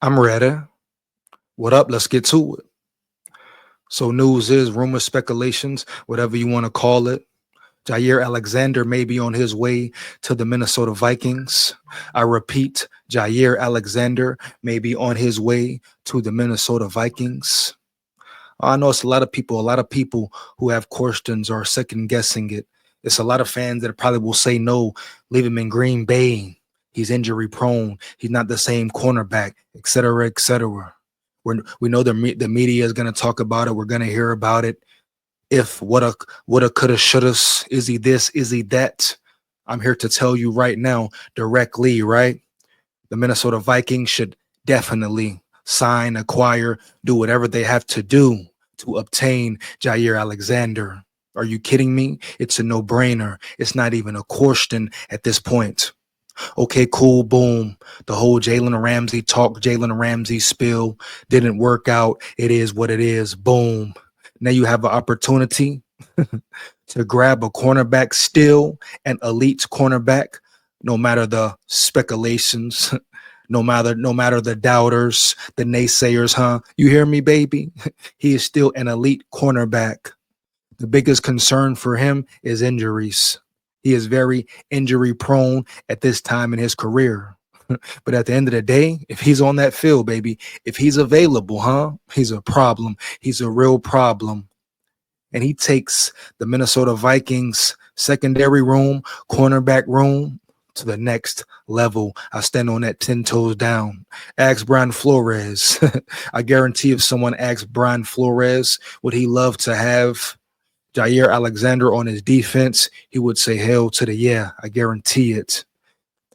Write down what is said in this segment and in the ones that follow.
I'm ready. What up? Let's get to it. So, news is rumors, speculations, whatever you want to call it. Jaire Alexander may be on his way to the Minnesota Vikings. I repeat, Jaire Alexander may be on his way to the Minnesota Vikings. I know it's a lot of people who have questions or second guessing it. It's a lot of fans that probably will say no, leave him in Green Bay. He's injury prone. He's not the same cornerback, et cetera, et cetera. We know the media is going to talk about it. We're going to hear about it. If what a coulda, shoulda, is he this, is he that? I'm here to tell you right now, directly, right? The Minnesota Vikings should definitely sign, acquire, do whatever they have to do to obtain Jaire Alexander. Are you kidding me? It's a no-brainer. It's not even a question at this point. Okay, cool, boom. The whole Jalen Ramsey talk, Jalen Ramsey spill didn't work out. It is what it is. Boom. Now you have an opportunity to grab a cornerback, still an elite cornerback, no matter the speculations, no matter the doubters, the naysayers, huh? You hear me, baby? He is still an elite cornerback. The biggest concern for him is injuries. He is very injury prone at this time in his career. But at the end of the day, if he's on that field, baby, if he's available, huh? He's a problem. He's a real problem. And he takes the Minnesota Vikings secondary room, cornerback room to the next level. I stand on that 10 toes down. Ask Brian Flores. I guarantee if someone asks Brian Flores, would he love to have Jaire Alexander on his defense, he would say hell to the yeah. I guarantee it.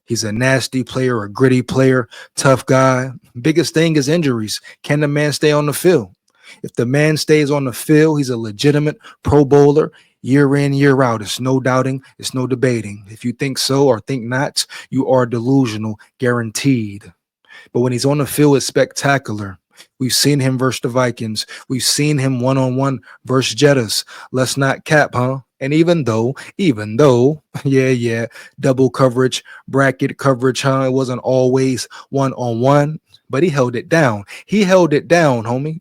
He's a nasty player, a gritty player, tough guy. Biggest thing is injuries. Can the man stay on the field? If the man stays on the field, he's a legitimate Pro Bowler year in, year out. It's no doubting. It's no debating. If you think so or think not, you are delusional, guaranteed. But when he's on the field, it's spectacular. We've seen him versus the Vikings. We've seen him one-on-one versus Jettas. Let's not cap, huh? And even though, yeah, double coverage, bracket coverage, huh? It wasn't always one-on-one, but he held it down. He held it down, homie.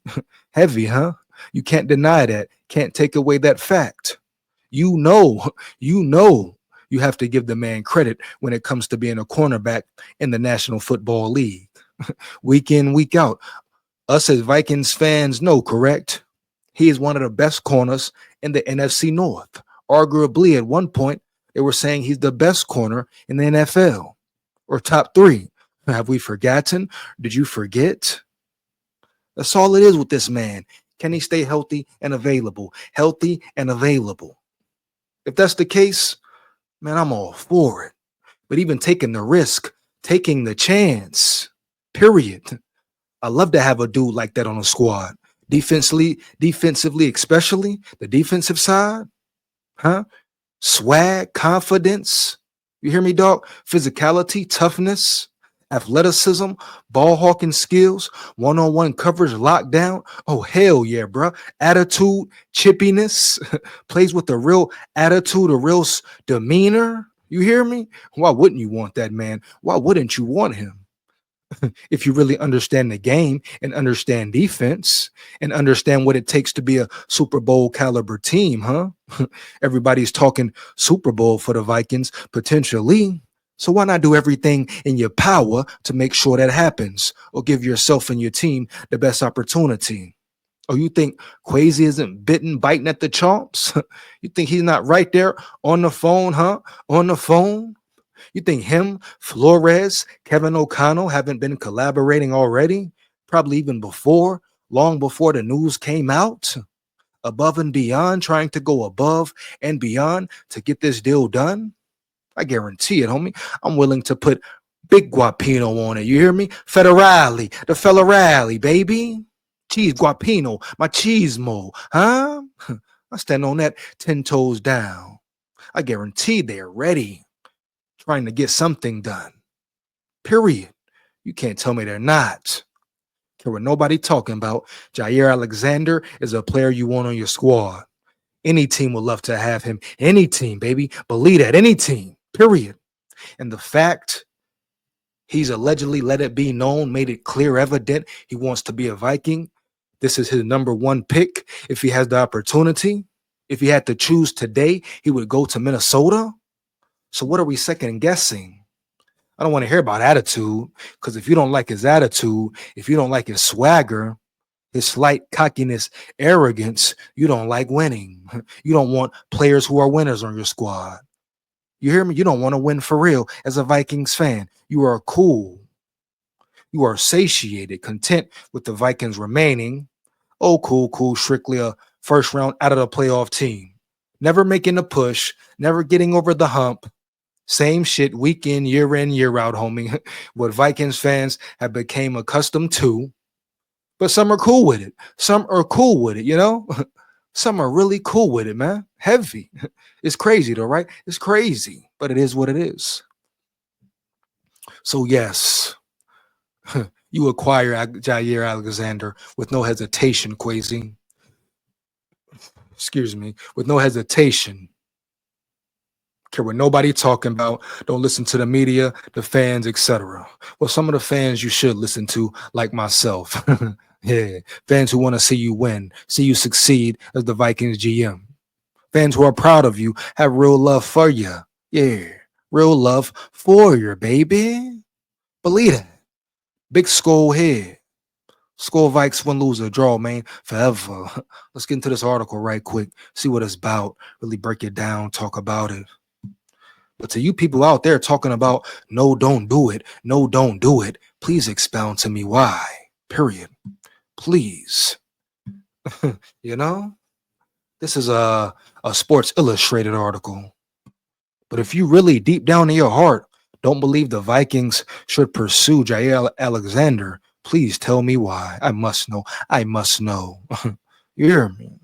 Heavy, huh? You can't deny that. Can't take away that fact. You know, you have to give the man credit when it comes to being a cornerback in the National Football League. Week in, week out. Us as Vikings fans know, correct? He is one of the best corners in the NFC North. Arguably, at one point, they were saying he's the best corner in the NFL or top 3. Have we forgotten? Did you forget? That's all it is with this man. Can he stay healthy and available? Healthy and available. If that's the case, man, I'm all for it. But even taking the risk, taking the chance, period. I love to have a dude like that on a squad. Defensively, especially the defensive side, huh? Swag, confidence. You hear me, dog? Physicality, toughness, athleticism, ball hawking skills, one-on-one coverage, lockdown. Oh, hell yeah, bro. Attitude, chippiness, plays with a real attitude, a real demeanor. You hear me? Why wouldn't you want that, man? Why wouldn't you want him? If you really understand the game and understand defense and understand what it takes to be a Super Bowl caliber team, huh? Everybody's talking Super Bowl for the Vikings, potentially. So why not do everything in your power to make sure that happens or give yourself and your team the best opportunity? Oh, you think Quasi isn't biting at the chomps? You think he's not right there on the phone, huh? On the phone? You think him, Flores, Kevin O'Connell haven't been collaborating already? Probably even before, long before the news came out? Above and beyond, trying to go above and beyond to get this deal done? I guarantee it, homie. I'm willing to put big guapino on it. You hear me? Federale, the Federale, baby. Cheese guapino, my cheese mo, huh? I stand on that 10 toes down. I guarantee they're ready. Trying to get something done. Period. You can't tell me they're not. Care what nobody talking about. Jaire Alexander is a player you want on your squad. Any team would love to have him. Any team, baby. Believe that. Any team. Period. And the fact He's allegedly let it be known, made it clear, evident he wants to be a Viking. This is his number one pick. If he has the opportunity, if he had to choose today, he would go to Minnesota. So what are we second guessing? I don't want to hear about attitude, because if you don't like his attitude, if you don't like his swagger, his slight cockiness, arrogance, you don't like winning. You don't want players who are winners on your squad. You hear me? You don't want to win for real as a Vikings fan. You are cool. You are satiated, content with the Vikings remaining. Oh, cool, strictly a first round out of the playoff team. Never making a push, never getting over the hump. Same shit week in, year out, homie. What Vikings fans have become accustomed to. But some are cool with it. Some are cool with it, you know? Some are really cool with it, man. Heavy. It's crazy though, right? It's crazy, but it is what it is. So yes, you acquire Jaire Alexander with no hesitation, Quasi. Excuse me, with no hesitation. Care what nobody talking about. Don't listen to the media, the fans, etc. Well, some of the fans you should listen to, like myself. Yeah, fans who want to see you win, see you succeed as the Vikings GM. Fans who are proud of you, have real love for you. Yeah, real love for you, baby. Believe that. Big SKOL head. SKOL Vikes win, lose, or draw, man, forever. Let's get into this article right quick, see what it's about, really break it down, talk about it. But to you people out there talking about, no, don't do it, no, don't do it, please expound to me why, period. Please. You know, this is a Sports Illustrated article. But if you really deep down in your heart don't believe the Vikings should pursue Jaire Alexander, please tell me why. I must know. I must know. You hear me?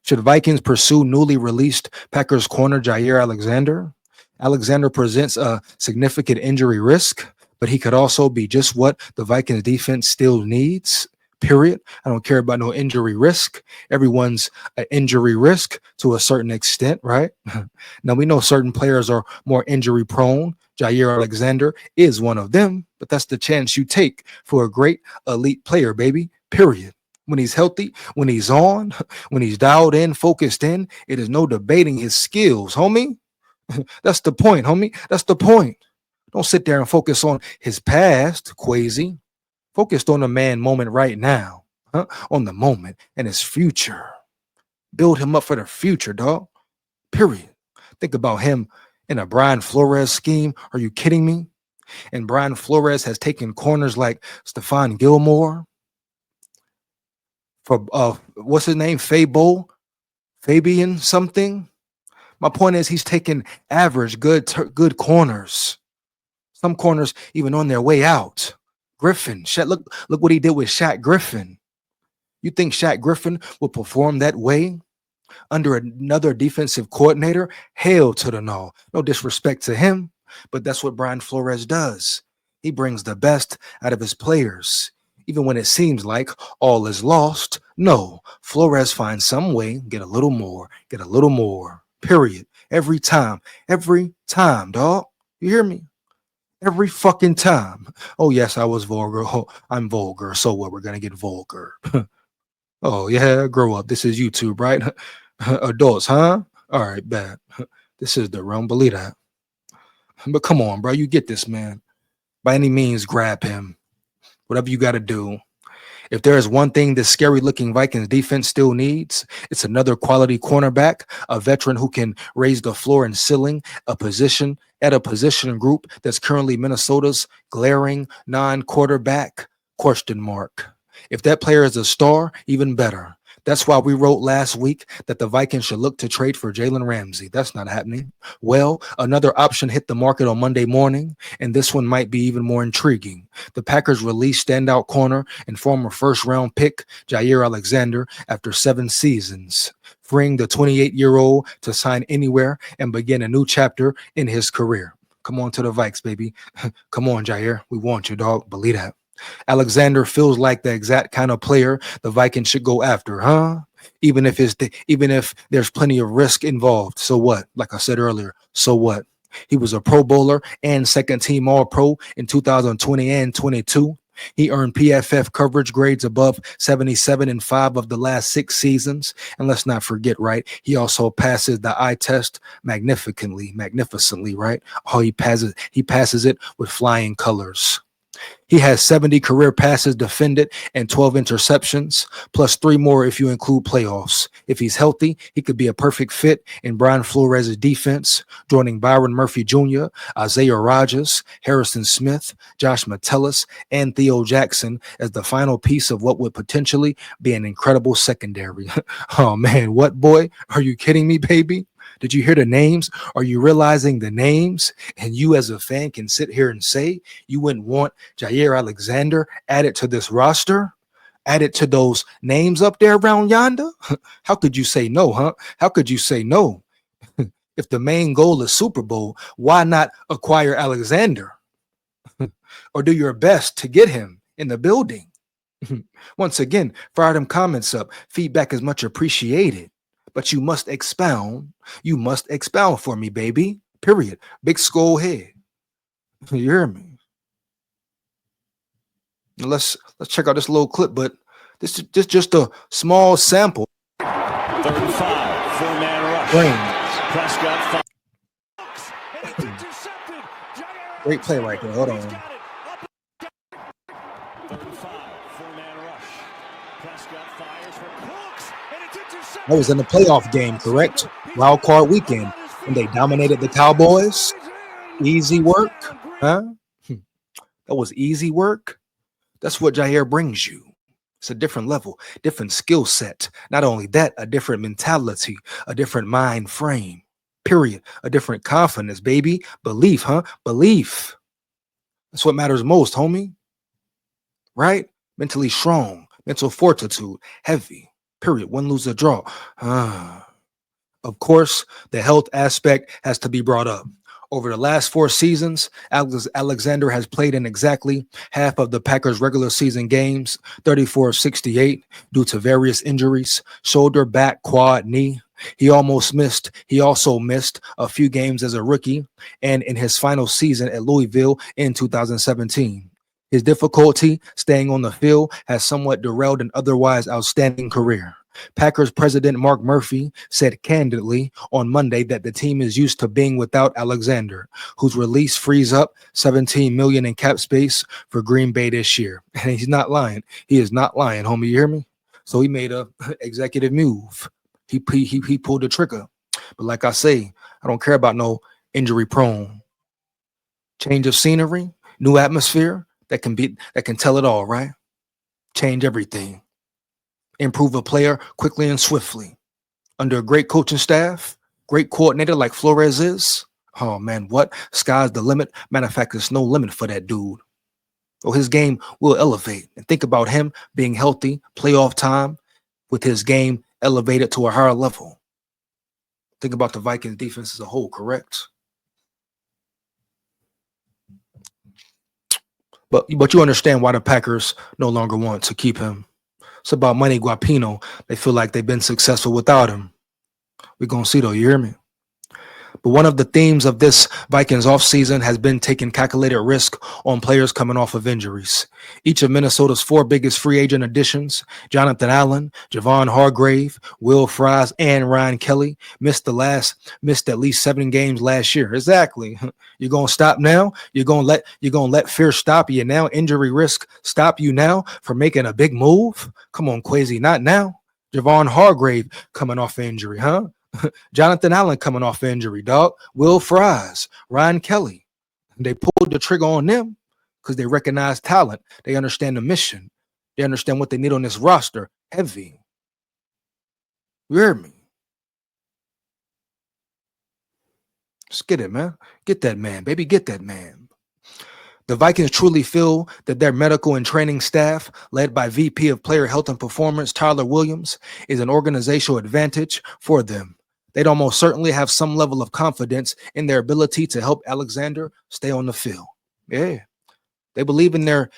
Should Vikings pursue newly released Packers corner Jaire Alexander? Alexander presents a significant injury risk, but he could also be just what the Vikings defense still needs. Period. I don't care about no injury risk. Everyone's an injury risk to a certain extent, right? Now, we know certain players are more injury prone. Jaire Alexander is one of them, but that's the chance you take for a great elite player, baby. Period. When he's healthy, when he's on, when he's dialed in, focused in, it is no debating his skills, homie. That's the point, homie. That's the point. Don't sit there and focus on his past, Quasi. Focused on the man moment right now, on the moment and his future. Build him up for the future, dog. Period. Think about him in a Brian Flores scheme. Are you kidding me? And Brian Flores has taken corners like Stephon Gilmore for what's his name? Fabian something. My point is he's taken average, good corners. Some corners even on their way out. Griffin, look what he did with Shaq Griffin. You think Shaq Griffin will perform that way under another defensive coordinator? Hell to the no. No disrespect to him, but that's what Brian Flores does. He brings the best out of his players. Even when it seems like all is lost, no. Flores finds some way, get a little more, period. Every time, dog. You hear me? Every fucking time. Oh, yes, I was vulgar. Oh, I'm vulgar. So what? We're going to get vulgar. Oh, yeah, grow up. This is YouTube, right? Adults, huh? All right, bad. This is the realm. Believe that. But come on, bro. You get this, man. By any means, grab him. Whatever you got to do. If there is one thing this scary-looking Vikings defense still needs, it's another quality cornerback, a veteran who can raise the floor and ceiling, a position group that's currently Minnesota's glaring non-quarterback question mark. If that player is a star, even better. That's why we wrote last week that the Vikings should look to trade for Jalen Ramsey. That's not happening. Well, another option hit the market on Monday morning, and this one might be even more intriguing. The Packers released standout corner and former first-round pick Jaire Alexander after 7 seasons, freeing the 28-year-old to sign anywhere and begin a new chapter in his career. Come on to the Vikes, baby. Come on, Jaire. We want you, dog. Believe that. Alexander feels like the exact kind of player the Vikings should go after, huh? Even if there's plenty of risk involved. So what? Like I said earlier, so what? He was a Pro Bowler and second team All Pro in 2020 and 22. He earned PFF coverage grades above 77 in 5 of the last 6 seasons. And let's not forget, right? He also passes the eye test magnificently, right? Oh, he passes it with flying colors. He has 70 career passes defended and 12 interceptions, plus 3 more if you include playoffs. If he's healthy, he could be a perfect fit in Brian Flores' defense, joining Byron Murphy Jr., Isaiah Rodgers, Harrison Smith, Josh Metellus, and Theo Jackson as the final piece of what would potentially be an incredible secondary. Oh man, what boy? Are you kidding me, baby? Did you hear the names? Are you realizing the names? And you as a fan can sit here and say you wouldn't want Jaire Alexander added to this roster, added to those names up there around yonder? How could you say no, huh? How could you say no? If the main goal is Super Bowl, why not acquire Alexander? Or do your best to get him in the building? Once again, fire them comments up. Feedback is much appreciated. But you must expound. You must expound for me, baby. Period. Big skull head. You hear me? Now let's check out this little clip, but this is just a small sample. 3rd and 5, 4-man rush. Prescott. Great play right there. Hold on. 3rd and 5, 4-man rush. Prescott fires for Cooks, and it's intercepted. That was in the playoff game, correct? Wild card weekend, and they dominated the Cowboys. Easy work, huh? That was easy work. That's what Jaire brings you. It's a different level, different skill set. Not only that, a different mentality, a different mind frame. Period. A different confidence, baby. Belief, huh? Belief. That's what matters most, homie. Right? Mentally strong, mental fortitude, heavy. Period. Win, lose, or draw. Of course, the health aspect has to be brought up. Over the last 4 seasons, Alexander has played in exactly half of the Packers' regular season games, 34 of 68, due to various injuries, shoulder, back, quad, knee. He also missed a few games as a rookie and in his final season at Louisville in 2017. His difficulty staying on the field has somewhat derailed an otherwise outstanding career. Packers president Mark Murphy said candidly on Monday that the team is used to being without Alexander, whose release frees up $17 million in cap space for Green Bay this year. And he's not lying. He is not lying, homie. You hear me? So he made a executive move. He pulled the trigger. But like I say, I don't care about no injury prone. Change of scenery, new atmosphere, that can tell it all, right? Change everything. Improve a player quickly and swiftly. Under a great coaching staff, great coordinator like Flores is, oh man, what? Sky's the limit. Matter of fact, there's no limit for that dude. So his game will elevate. And think about him being healthy, playoff time, with his game elevated to a higher level. Think about the Vikings defense as a whole, correct? But you understand why the Packers no longer want to keep him. It's about money, Guapino. They feel like they've been successful without him. We're going to see, though. You hear me? But one of the themes of this Vikings offseason has been taking calculated risk on players coming off of injuries. Each of Minnesota's 4 biggest free agent additions, Jonathan Allen, Javon Hargrave, Will Fries, and Ryan Kelly, missed at least 7 games last year. Exactly. You're gonna stop now? You're gonna let fear stop you now? Injury risk stop you now from making a big move? Come on, Quasi, not now. Javon Hargrave coming off injury, huh? Jonathan Allen coming off injury, dog. Will Fries, Ryan Kelly. They pulled the trigger on them because they recognize talent. They understand the mission. They understand what they need on this roster. Heavy. You hear me? Just get it, man. Get that man, baby. Get that man. The Vikings truly feel that their medical and training staff, led by VP of Player Health and Performance, Tyler Williams, is an organizational advantage for them. They'd almost certainly have some level of confidence in their ability to help Alexander stay on the field. Yeah. They believe in their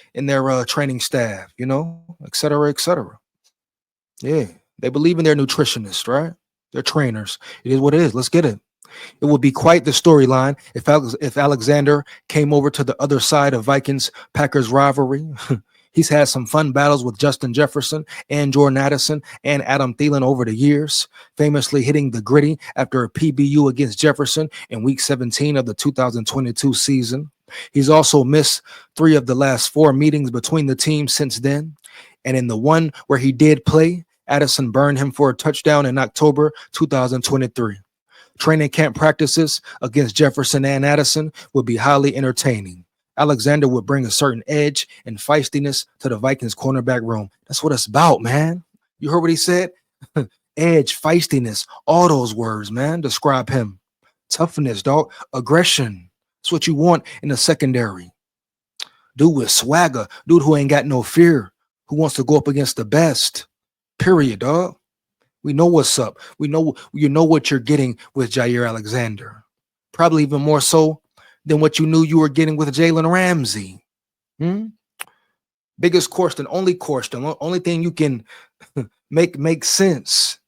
training staff, et cetera, et cetera. Yeah. They believe in their nutritionists, right? Their trainers. It is what it is. Let's get it. It would be quite the storyline if Alexander came over to the other side of Vikings Packers rivalry. He's had some fun battles with Justin Jefferson and Jordan Addison and Adam Thielen over the years, famously hitting the gritty after a PBU against Jefferson in Week 17 of the 2022 season. He's also missed 3 of the last 4 meetings between the teams since then. And in the one where he did play, Addison burned him for a touchdown in October 2023. Training camp practices against Jefferson and Addison would be highly entertaining. Alexander would bring a certain edge and feistiness to the Vikings cornerback room. That's what it's about, man. You heard what he said? Edge, feistiness, all those words, man, describe him. Toughness, dog, aggression. That's what you want in the secondary. Dude with swagger, dude who ain't got no fear, who wants to go up against the best. Period, dog. We know what's up. We know you know what you're getting with Jaire Alexander. Probably even more so than what you knew you were getting with Jalen Ramsey. Biggest question, the only thing you can make sense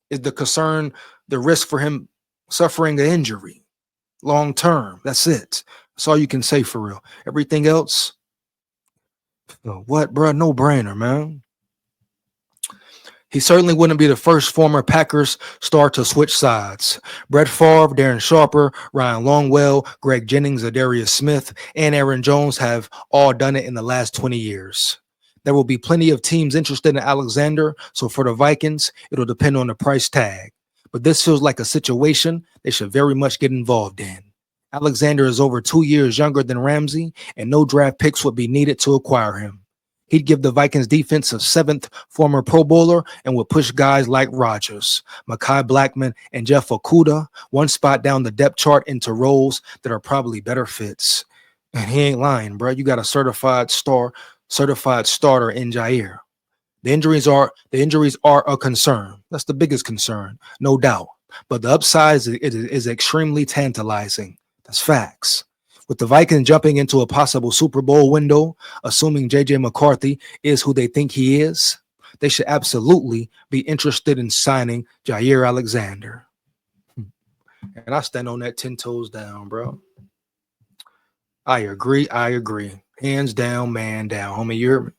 is the concern, the risk for him suffering an injury long term. That's it. That's all you can say for real. Everything else, what, bro? No brainer, man. He certainly wouldn't be the first former Packers star to switch sides. Brett Favre, Darren Sharper, Ryan Longwell, Greg Jennings, Adarius Smith, and Aaron Jones have all done it in the last 20 years. There will be plenty of teams interested in Alexander, so for the Vikings, it'll depend on the price tag. But this feels like a situation they should very much get involved in. Alexander is over 2 years younger than Ramsey, and no draft picks would be needed to acquire him. He'd give the Vikings defense a 7th former Pro Bowler and would push guys like Rodgers, Mekhi Blackman, and Jeff Okudah one spot down the depth chart into roles that are probably better fits. And he ain't lying, bro. You got a certified starter in Jaire. The injuries are a concern. That's the biggest concern, no doubt. But the upside is extremely tantalizing. That's facts. With the Vikings jumping into a possible Super Bowl window, assuming J.J. McCarthy is who they think he is, they should absolutely be interested in signing Jaire Alexander. And I stand on that 10 toes down, bro. I agree. Hands down, man down. Homie,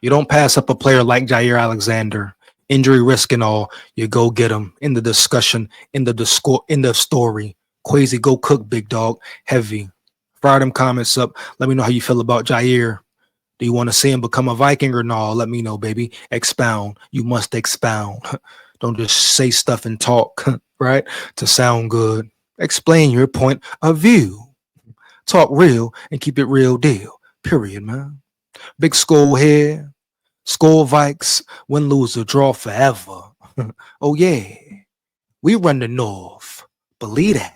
you don't pass up a player like Jaire Alexander. Injury risk and all, you go get him. In the discussion, in the story. Quasi, go cook, big dog. Heavy. Fire them comments up. Let me know how you feel about Jaire. Do you want to see him become a Viking or no? Let me know, baby. Expound. You must expound. Don't just say stuff and talk, right? To sound good. Explain your point of view. Talk real and keep it real deal. Period, man. Big SKOL here. SKOL Vikes. Win, lose, or draw forever. Oh, yeah. We run the North. Believe that.